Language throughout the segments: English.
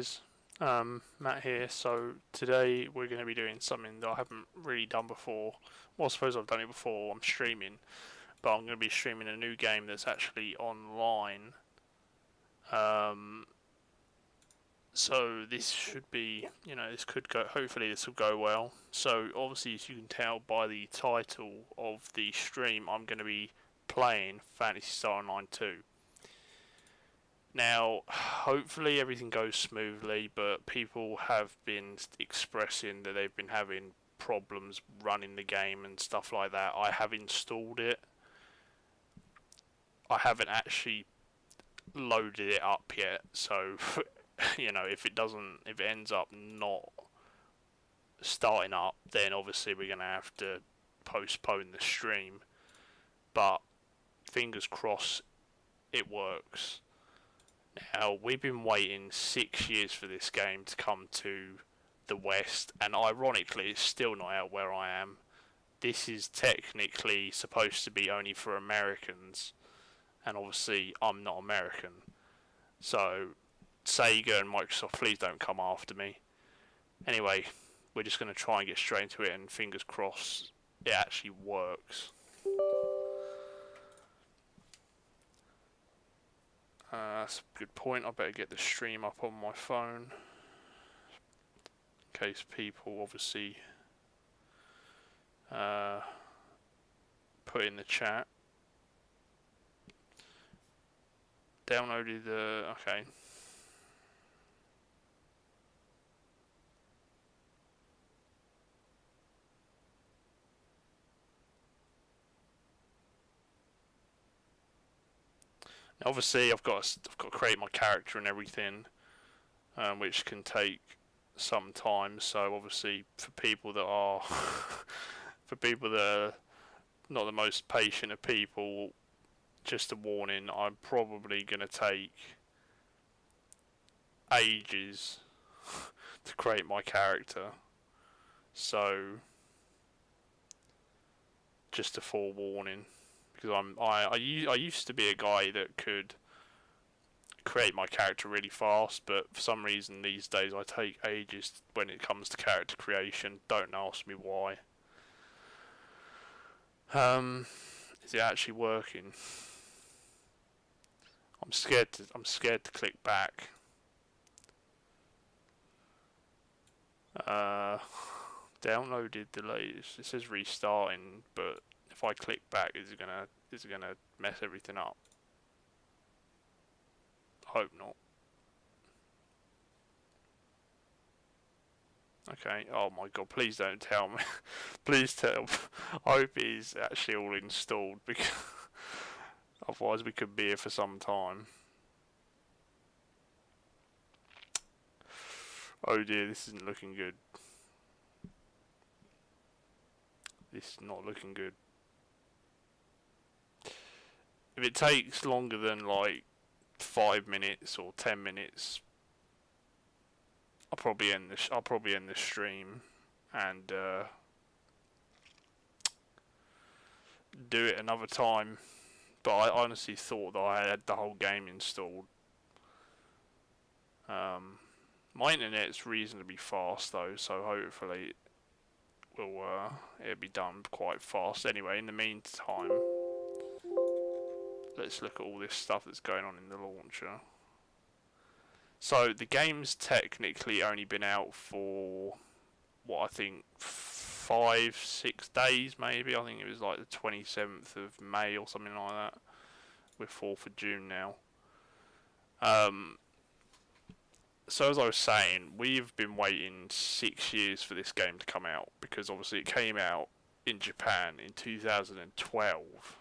guys, Matt here. So today we're going to be doing something that I haven't really done before. Well, I suppose I've done it before. I'm streaming, but I'm going to be streaming a new game that's actually online. Um, so this should be, this could go. Hopefully, this will go well. So obviously, as you can tell by the title of the stream, I'm going to be playing Phantasy Star Online 2. Now, hopefully everything goes smoothly, but people have been expressing that they've been having problems running the game and stuff like that. I have installed it. I haven't actually loaded it up yet, so if it ends up not starting up, then obviously we're gonna have to postpone the stream. But fingers crossed it works. Now, we've been waiting 6 years for this game to come to the West, and ironically, it's still not out where I am. This is technically supposed to be only for Americans, and obviously, I'm not American. So, Sega and Microsoft, please don't come after me. Anyway, we're just going to try and get straight into it, and fingers crossed, it actually works. That's a good point. I better get the stream up on my phone in case people obviously put in the chat. Downloaded the... okay. Obviously, I've got to create my character and everything, which can take some time. So obviously, for people that are not the most patient of people, just a warning: I'm probably gonna take ages to create my character. So just a forewarning. Because I used to be a guy that could create my character really fast, but for some reason these days I take ages when it comes to character creation. Don't ask me why. Is it actually working? I'm scared to click back. Downloaded the latest. It says restarting, but if I click back, is it gonna mess everything up? Hope not. Okay. Oh my god! Please don't tell me. Please tell. I hope it is actually all installed, because otherwise we could be here for some time. Oh dear, this isn't looking good. This is not looking good. If it takes longer than like 5 minutes or 10 minutes, I'll probably end the stream and do it another time. But I honestly thought that I had the whole game installed. My internet's reasonably fast though, so hopefully it'll be done quite fast. Anyway, in the meantime, let's look at all this stuff that's going on in the launcher. So the game's technically only been out for what I think 5-6 days maybe. I think it was like the 27th of May or something like that. We're 4th of June now. So as I was saying, we've been waiting 6 years for this game to come out, because obviously it came out in Japan in 2012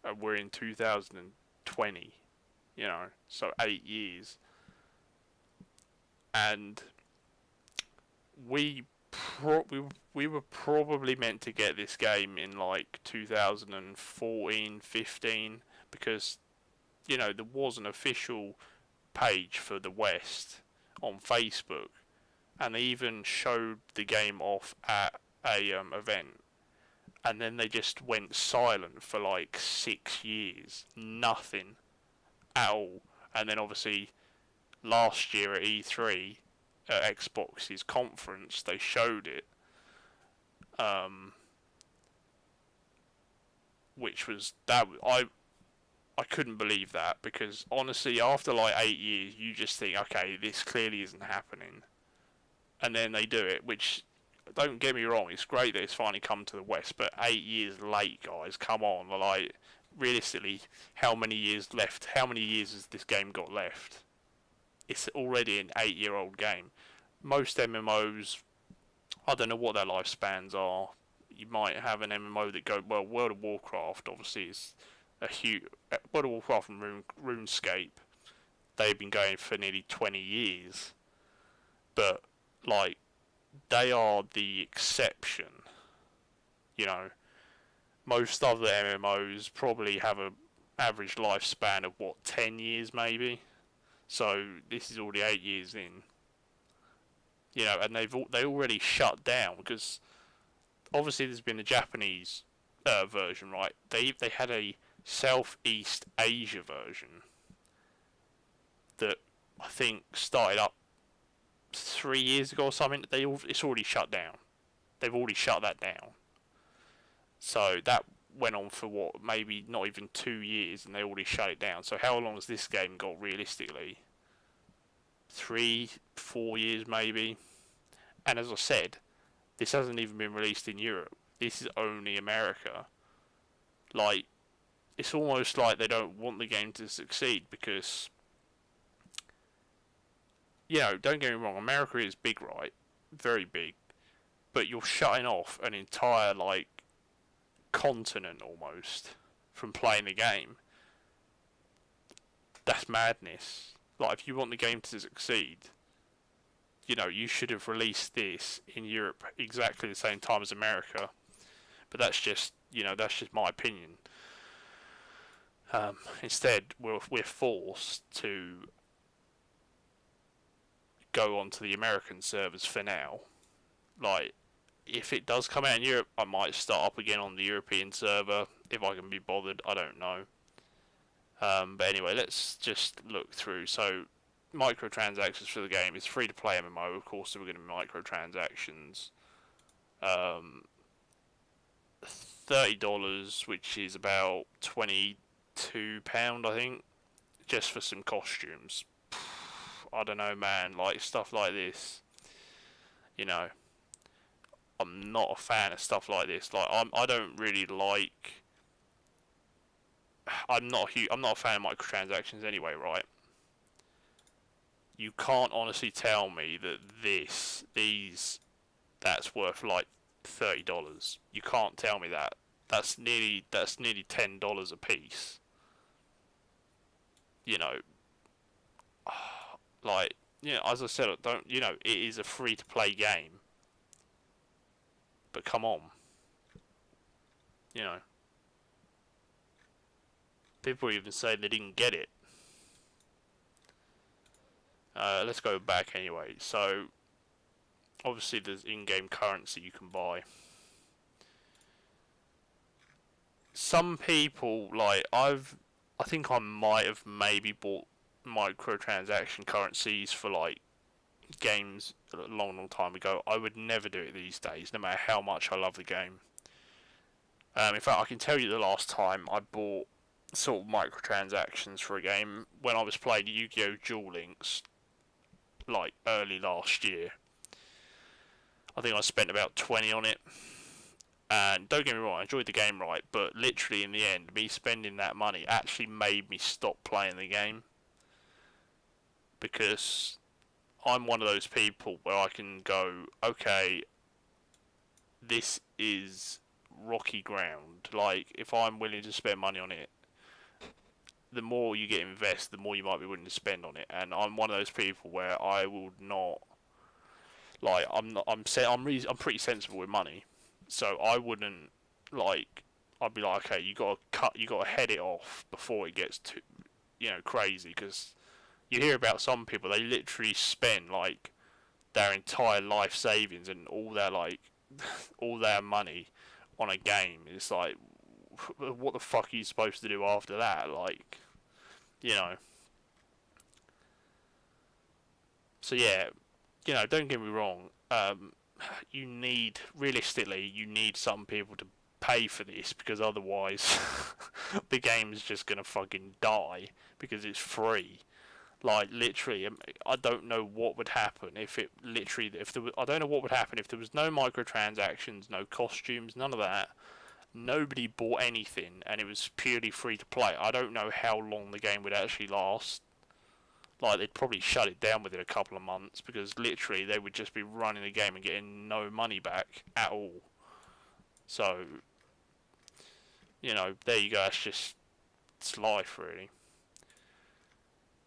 and we're in 2020, so 8 years. And we were probably meant to get this game in like 2014, 15, because there was an official page for the West on Facebook, and they even showed the game off at a event, and then they just went silent for like 6 years, nothing at all. And then obviously last year at E3, at Xbox's conference, they showed it, um, which was that I couldn't believe that, because honestly, after like 8 years, you just think, okay, this clearly isn't happening, and then they do it. Which, don't get me wrong, it's great that it's finally come to the West, but 8 years late, guys. Come on, like realistically, how many years left? How many years has this game got left? It's already an 8-year-old game. Most MMOs, I don't know what their lifespans are. You might have an MMO that go well. World of Warcraft, obviously, is a huge. World of Warcraft and RuneScape, they've been going for nearly 20 years, but like they are the exception. You know, most other MMOs probably have a average lifespan of what, 10 years maybe. So this is already 8 years in. You know, and they already shut down, because obviously there's been a Japanese version, right? They had a Southeast Asia version that I think started up 3 years ago or something. It's already shut down. They've already shut that down. So that went on for what, maybe not even 2 years, and they already shut it down. So how long has this game got realistically? 3, 4 years maybe. And as I said, this hasn't even been released in Europe. This is only America. Like, it's almost like they don't want the game to succeed, because, you know, don't get me wrong, America is big, right? Very big. But you're shutting off an entire, like, continent almost from playing the game. That's madness. Like, if you want the game to succeed, you know, you should have released this in Europe exactly the same time as America. But that's just, you know, that's just my opinion. Instead, we're forced to go onto the American servers for now. Like, if it does come out in Europe, I might start up again on the European server if I can be bothered. I don't know. But anyway, let's just look through. So, microtransactions for the game is free to play MMO. Of course, there are going to be microtransactions. $30, which is about £22, I think, just for some costumes. I don't know, man. Like, stuff like this, you know, I'm not a fan of stuff like this. Like, I don't really like. I'm not a fan of microtransactions anyway, right? You can't honestly tell me that that's worth like $30. You can't tell me that. That's nearly $10 a piece. You know, like, you know, as I said, don't, you know, it is a free to play game. But come on, you know, people even say they didn't get it. Let's go back anyway. So, obviously, there's in-game currency you can buy. Some people, like, I think I might have maybe bought microtransaction currencies for, like, games a long time ago. I would never do it these days, no matter how much I love the game. In fact, I can tell you the last time I bought sort of microtransactions for a game when I was playing Yu-Gi-Oh! Duel Links, like early last year. I think I spent about 20 on it. And don't get me wrong, I enjoyed the game, right? But literally, in the end, me spending that money actually made me stop playing the game. Because I'm one of those people where I can go, okay, this is rocky ground. Like, if I'm willing to spend money on it, the more you get invested, the more you might be willing to spend on it. And I'm one of those people where I will not, like, I'm pretty sensible with money, so I wouldn't, like, I'd be like, okay, you gotta head it off before it gets too, you know, crazy. Because you hear about some people, they literally spend like their entire life savings and all their, like, all their money on a game. It's like, what the fuck are you supposed to do after that? Like, you know. So yeah, don't get me wrong. Realistically, you need some people to pay for this because otherwise, the game is just gonna fucking die because it's free. Like literally, I don't know what would happen if it literally if there was, I don't know what would happen if there was no microtransactions, no costumes, none of that. Nobody bought anything, and it was purely free to play. I don't know how long the game would actually last. Like they'd probably shut it down within a couple of months because literally they would just be running the game and getting no money back at all. So, there you go. It's life really.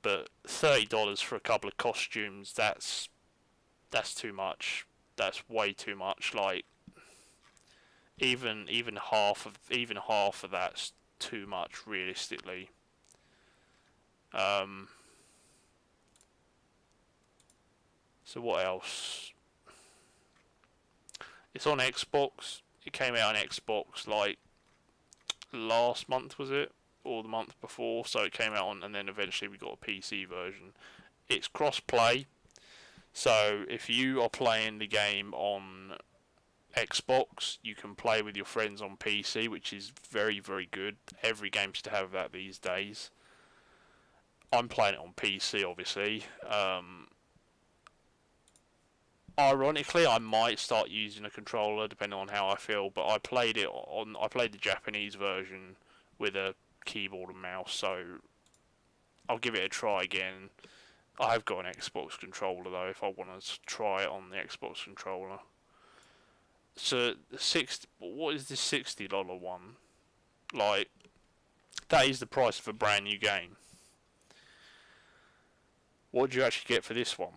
But $30 for a couple of costumes, that's too much. That's way too much. Like even half of that's too much realistically. Um, so what else? It's on Xbox. It came out on Xbox like last month, was it? Or the month before, so it came out on, and then eventually we got a PC version. It's cross-play, so if you are playing the game on Xbox, you can play with your friends on PC, which is very, very good. Every game should have that these days. I'm playing it on PC, obviously. Ironically, I might start using a controller depending on how I feel, but I played the Japanese version with a keyboard and mouse, so I'll give it a try again. I have got an Xbox controller though, if I want to try it on the Xbox controller. So what is this $60 one? Like that is the price of a brand new game. What do you actually get for this one?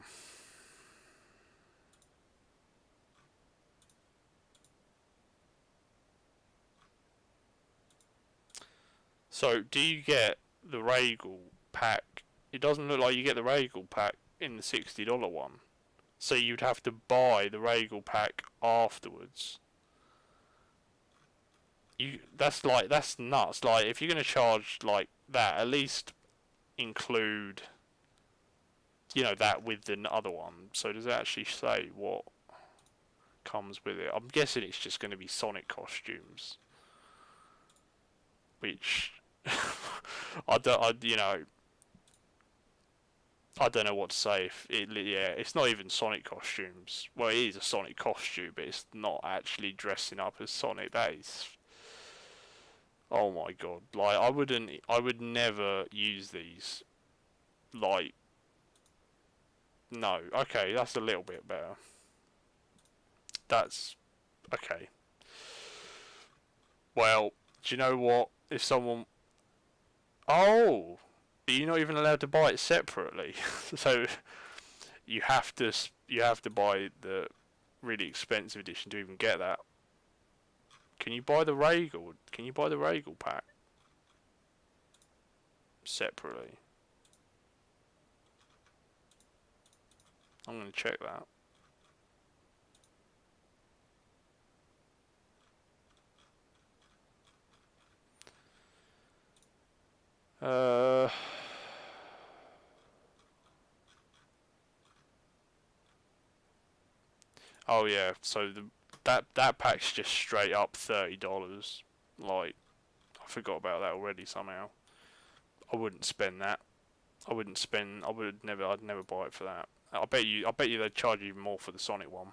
So do you get the Regal pack? It doesn't look like you get the Regal pack in the $60 one. So you'd have to buy the Regal pack afterwards. That's nuts. Like if you're gonna charge like that, at least include that with the other one. So does it actually say what comes with it? I'm guessing it's just going to be Sonic costumes, which I don't know what to say. It's not even Sonic costumes. Well, it is a Sonic costume, but it's not actually dressing up as Sonic. That is, oh my god! Like I would never use these. Like, no. Okay, that's a little bit better. That's okay. Well, do you know what? If someone, oh, you're not even allowed to buy it separately. So you have to buy the really expensive edition to even get that. Can you buy the Regal? Can you buy the Regal pack separately? I'm gonna check that. Uh. Oh yeah. So that pack's just straight up $30. Like I forgot about that already somehow. I wouldn't spend that. I'd never buy it for that. I bet you they'd charge even more for the Sonic one.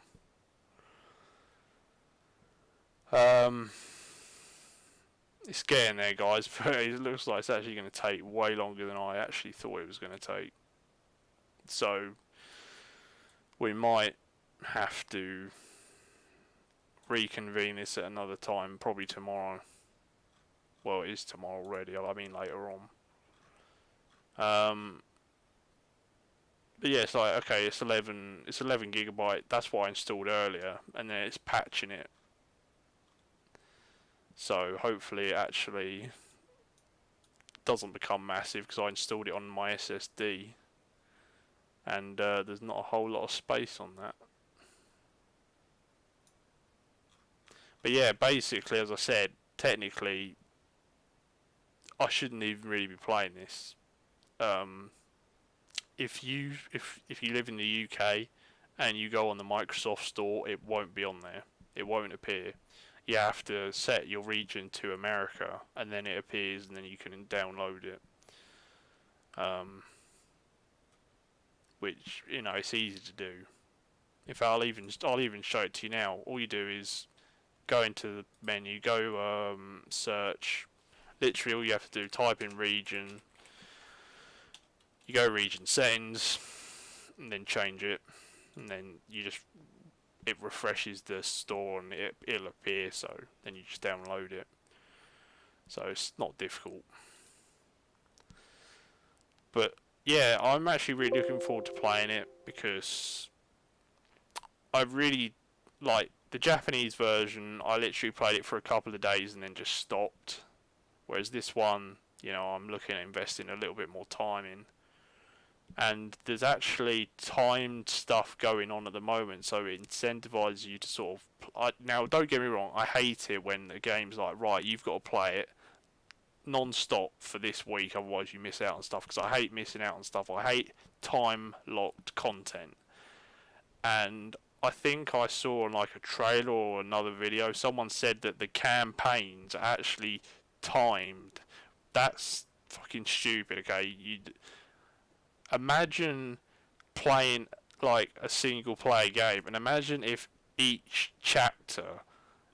Um, it's getting there, guys, but it looks like it's actually going to take way longer than I actually thought it was going to take. So we might have to reconvene this at another time, probably tomorrow. Well, it is tomorrow already. I mean later on. But yeah, it's like okay, it's 11 gigabyte. That's what I installed earlier, and then it's patching it. So hopefully it actually doesn't become massive because I installed it on my SSD, and there's not a whole lot of space on that. But yeah, basically, as I said, technically, I shouldn't even really be playing this. if you live in the UK and you go on the Microsoft Store, it won't be on there. It won't appear. You have to set your region to America, and then it appears, and then you can download it. Which it's easy to do. If I'll even show it to you now. All you do is go into the menu, go search. Literally, all you have to do, type in region. You go region settings, and then change it, and then it refreshes the store and it'll appear. So then you just download it. So it's not difficult. But yeah, I'm actually really looking forward to playing it because I really like the Japanese version. I literally played it for a couple of days and then just stopped. Whereas this one, I'm looking at investing a little bit more time in. And there's actually timed stuff going on at the moment, so it incentivizes you to sort of. Now, don't get me wrong, I hate it when the game's like, right, you've got to play it non-stop for this week, otherwise you miss out on stuff. Because I hate missing out on stuff. I hate time-locked content. And I think I saw on like a trailer or another video, someone said that the campaigns are actually timed. That's fucking stupid. Okay, imagine playing like a single player game, and imagine if each chapter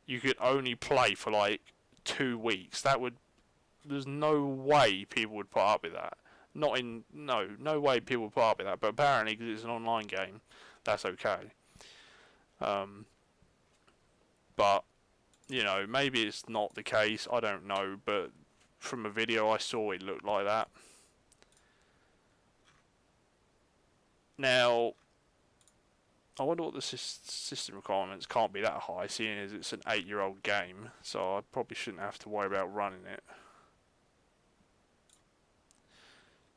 you could only play for like 2 weeks. There's no way people would put up with that. No way people would put up with that. But apparently, because it's an online game, that's okay. But maybe it's not the case. I don't know. But from a video I saw, it looked like that. Now, I wonder what the system requirements can't be that high, seeing as it's an 8-year-old game, so I probably shouldn't have to worry about running it.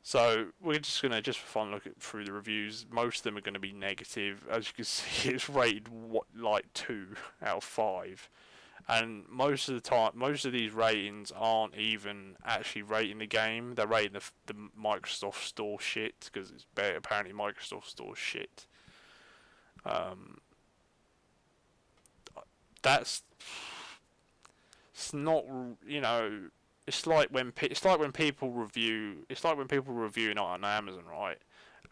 So we're just gonna, just for fun, look through the reviews. Most of them are going to be negative. As you can see, it's rated like 2 out of 5. And most of the time, most of these ratings aren't even actually rating the game. They're rating the Microsoft Store shit, because it's apparently Microsoft Store shit. That's it's not it's like when people review it on Amazon, right?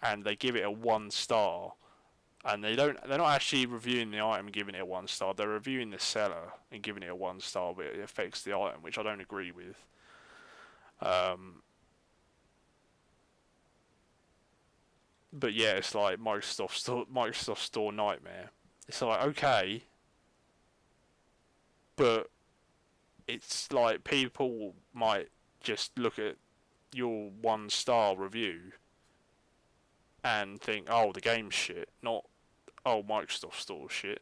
And they give it a 1 star. And they're not actually reviewing the item and giving it a 1 star. They're reviewing the seller and giving it a 1 star, but it affects the item, which I don't agree with. But yeah, it's like Microsoft Store nightmare. It's like, okay, but it's like people might just look at your 1 star review and think, oh, the game's shit, not, oh, Microsoft Store shit.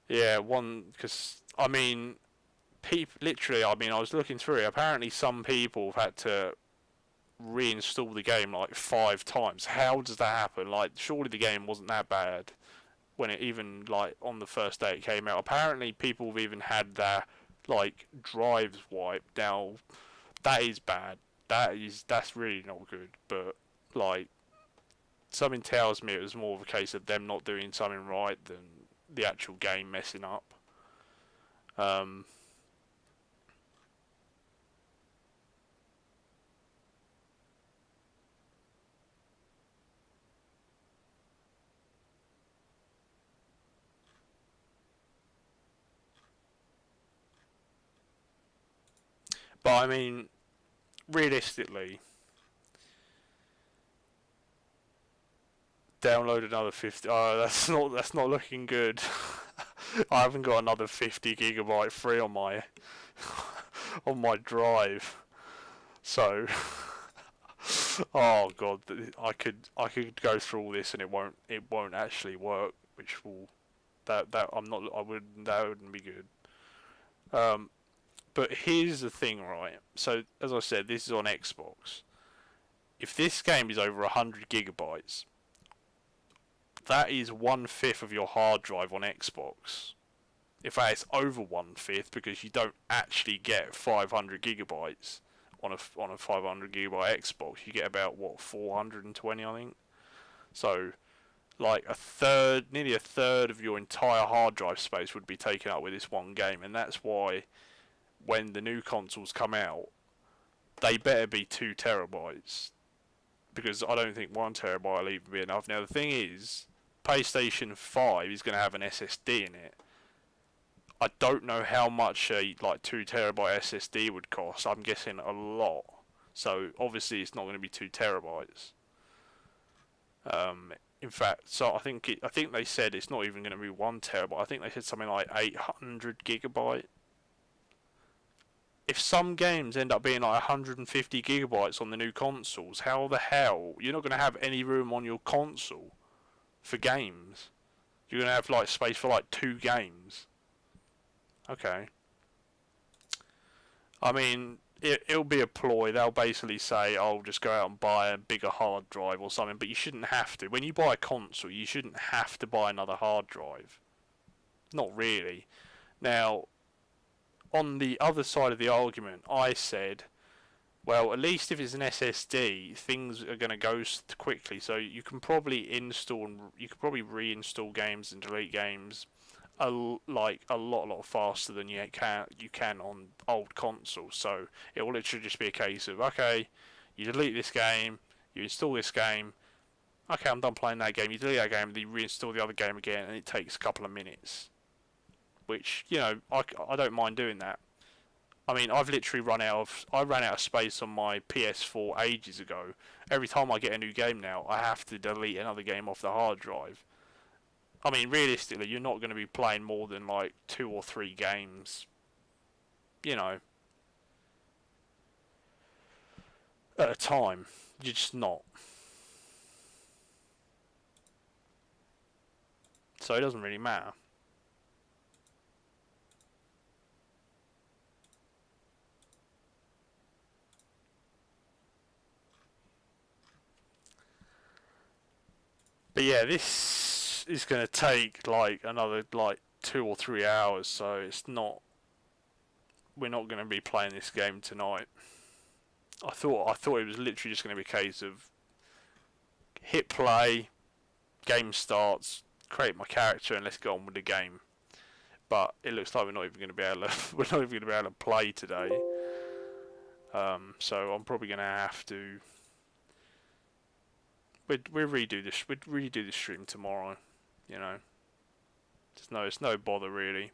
Yeah, because I mean, literally, I mean, I was looking through it. Apparently, some people have had to reinstall the game like 5 times. How does that happen? Like, surely the game wasn't that bad when it even, like, on the first day it came out. Apparently, people have even had their like drives wiped. Now, that is bad. That's really not good. But like, something tells me it was more of a case of them not doing something right than the actual game messing up. But I mean, realistically, download another 50. Oh, that's not looking good. I haven't got another 50 gigabyte free on my on my drive. So, oh god, I could go through all this and it won't actually work, which will that I'm not I would that wouldn't be good. Um, but here's the thing, right? So as I said, this is on Xbox. If this game is over 100 gigabytes, that is 1/5 of your hard drive on Xbox. In fact, it's over 1/5 because you don't actually get 500 gigabytes on a 500 gigabyte Xbox, you get about what 420, I think. So like nearly a third of your entire hard drive space would be taken up with this one game, and that's why when the new consoles come out, they better be 2 terabytes, because I don't think 1 terabyte will even be enough. Now the thing is, PlayStation 5 is going to have an SSD in it. I don't know how much a like 2 terabyte SSD would cost. I'm guessing a lot. So obviously it's not going to be 2 terabytes. In fact, so I think they said it's not even going to be 1 terabyte. I think they said something like 800 gigabyte. If some games end up being like 150 gigabytes on the new consoles, how the hell you're not going to have any room on your console for games? You're going to have like space for like 2 games. Okay. I mean, it'll be a ploy. They'll basically say, "Oh, just go out and buy a bigger hard drive or something." But you shouldn't have to. When you buy a console, you shouldn't have to buy another hard drive. Not really. Now, on the other side of the argument, I said, well, at least if it's an SSD, things are going to go quickly. So you can probably reinstall games and delete games a lot faster than you can on old consoles. So it will literally just be a case of, okay, you delete this game, you install this game, okay, I'm done playing that game, you delete that game, then you reinstall the other game again, and it takes a couple of minutes. Which, you know, I don't mind doing that. I mean, I've literally I ran out of space on my PS4 ages ago. Every time I get a new game now, I have to delete another game off the hard drive. I mean, realistically, you're not going to be playing more than like 2 or 3 games, you know, at a time. You're just not. So it doesn't really matter. But yeah, this is going to take like another like 2 or 3 hours, so we're not going to be playing this game tonight. I thought it was literally just going to be a case of hit play, game starts, create my character, and let's get on with the game. But it looks like we're not even going to be able to play today. So I'm probably going to have to. We'll redo the stream tomorrow. You know, it's no bother really.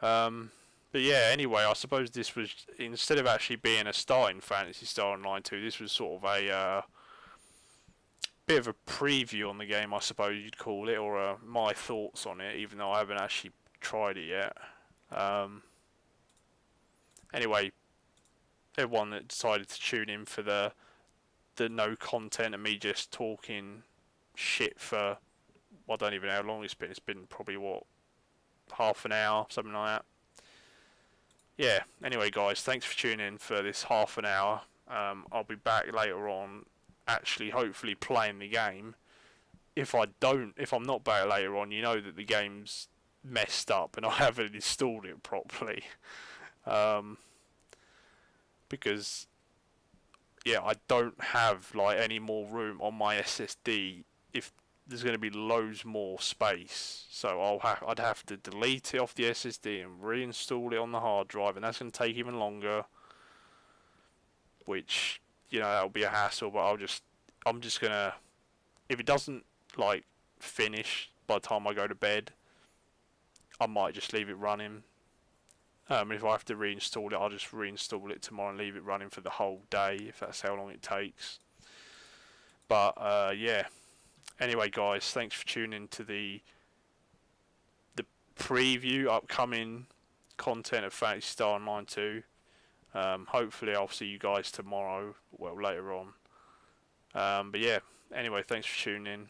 But yeah, anyway, I suppose this was, instead of actually being a start in Phantasy Star Online 2, this was sort of a bit of a preview on the game, I suppose you'd call it, or my thoughts on it, even though I haven't actually tried it yet. Anyway, everyone that decided to tune in for the no content and me just talking shit for, I don't even know how long it's been. It's been probably, what, half an hour, something like that. Yeah, anyway guys, thanks for tuning in for this half an hour. I'll be back later on, actually hopefully playing the game. If I'm not back later on, you know that the game's messed up and I haven't installed it properly. Because yeah, I don't have like any more room on my SSD if there's going to be loads more space. So I'd have to delete it off the SSD and reinstall it on the hard drive, and that's going to take even longer. Which, you know, that'll be a hassle. But I'm just gonna, if it doesn't like finish by the time I go to bed, I might just leave it running. If I have to reinstall it, I'll just reinstall it tomorrow and leave it running for the whole day, if that's how long it takes. But yeah. Anyway, guys, thanks for tuning in to the preview, upcoming content of Phantasy Star Online 2. Hopefully I'll see you guys tomorrow, well, later on. But yeah, anyway, thanks for tuning in.